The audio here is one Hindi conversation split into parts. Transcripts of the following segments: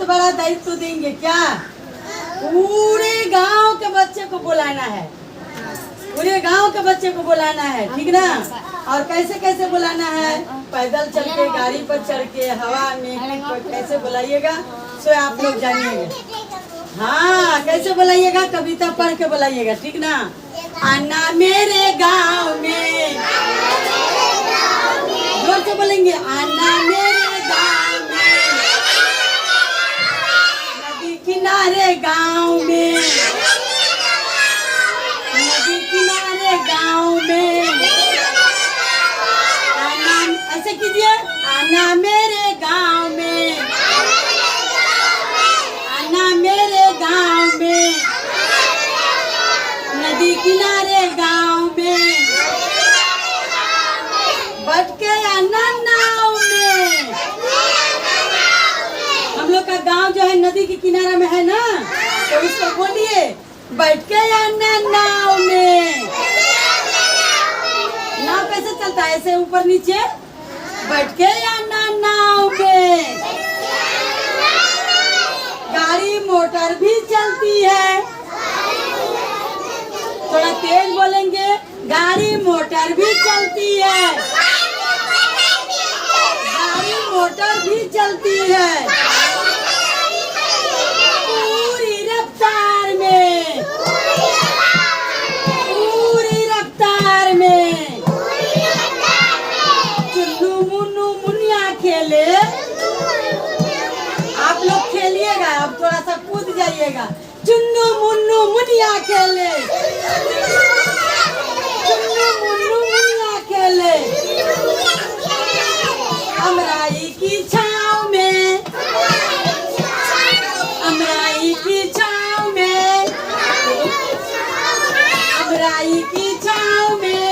बड़ा दायित्व देंगे। क्या? पूरे गांव के बच्चे को बुलाना है, पूरे गांव के बच्चे को बुलाना है, ठीक ना? और कैसे कैसे बुलाना है? पैदल चल के, गाड़ी पर चढ़ के, हवा में कैसे बुलाइएगा सो आप लोग जानिएगा। हाँ, कैसे बुलाइएगा? कविता पढ़ के बुलाइएगा, ठीक ना? आना मेरे गांव में, जोर से बोलेंगे, आना मेरे गांव में, नदी किनारे गांव में, नदी किनारे गांव में। आना, ऐसे कीजिए, आना मेरे गांव में, आना मेरे गांव में, नदी किनारे गांव में, बैठ के आना नाव में। हम लोग का गांव जो है नदी के किनारे में है ना, तो उसको बोलिए, बैठ के आना नाव में। नाव कैसे चलता है? ऐसे ऊपर नीचे। बैठ के आना नाव में। गाड़ी मोटर भी चलती है, थोड़ा तेज बोलेंगे, गाड़ी मोटर भी चलती है, गाड़ी मोटर भी चलती है, पूरी रफ्तार में, पूरी रफ्तार में। चुन्नू मुन्नू मुनिया खेले, आप लोग खेलिएगा, अब थोड़ा सा कूद जाइएगा। चुन्नू मुन्नू मुनिया खेले, चुन्नू मुन्नू मुनिया खेले, अमराई की छाँव में, अमराई की छाँव में, अमराई की छाँव में।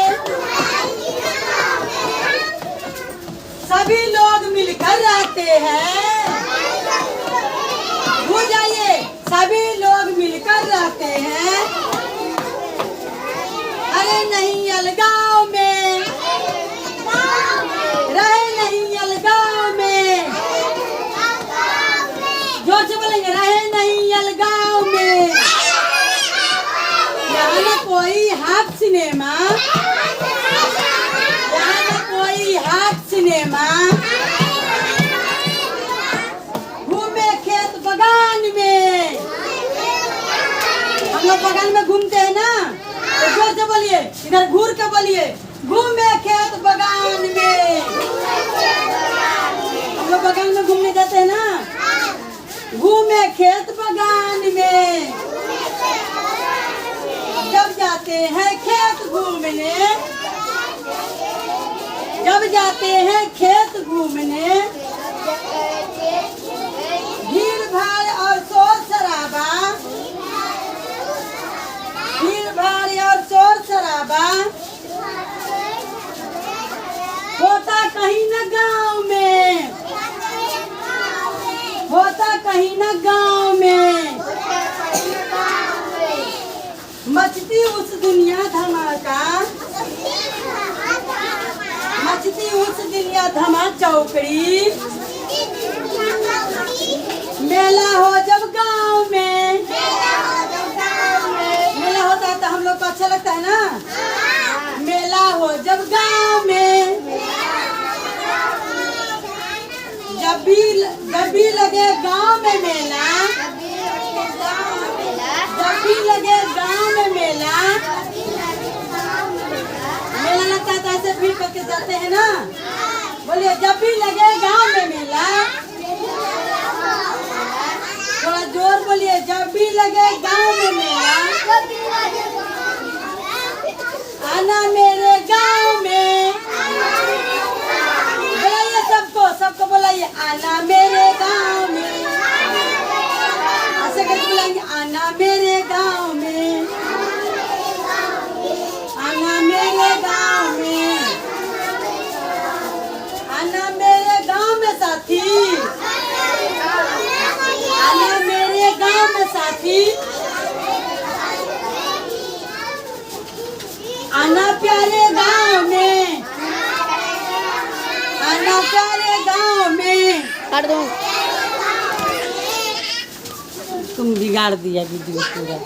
सभी लोग मिलकर रहते हैं, भूल जाइए, सभी लोग मिलकर रहते हैं। अरे नहीं अलगाव में, रहे नहीं अलगाव में। जोर से बोलेंगे, रहे नहीं अलगाव में। यहाँ न कोई हाफ सिनेमा, यहाँ न कोई हाफ सिनेमा, घूमे खेत बगान में। हम लोग बगान में घूमते हैं ना, तो जोर से बोलिए, इधर घूर के बोलिए, घूमे खेत बगान में। हम लोग बगान में घूमने जाते हैं ना, घूमे खेत बगान में। जब जाते हैं खेत घूमने, जब जाते हैं खेत घूमने, भीड़ भाड़ और शोर शराबा, भीड़ भाड़ और शोर शराबा होता कहीं न गांव में, होता कहीं न गांव में। मचती उस दुनिया धमाका, मचती उस दुनिया धमा चौकड़ी। मेला हो जब गांव में, मेला होता है तो हम लोग को अच्छा लगता है ना। मेला हो जब गांव में, जब भी लगे गांव में मेला, जब भी लगे गांव में मेला, मेला लगता है तो ऐसे भीड़ करके जाते हैं ना। बोलिए, जब भी लगे गांव में मेला, थोड़ा जोर बोलिए, जब भी लगे गांव में मेला, आना मेरे गांव में। बोलाइए सबको, सबको बोलाइए, आना मेरे गांव में। ऐसे कैसे बोलेंगे, आना मेरे गांव में, आना मेरे गांव में, आना मेरे गांव में साथी, आना मेरे गांव में साथी, आना प्यारे गांव में, आना प्यारे गांव में। कर दो। तुम बिगाड़ दिया वीडियो पूरा।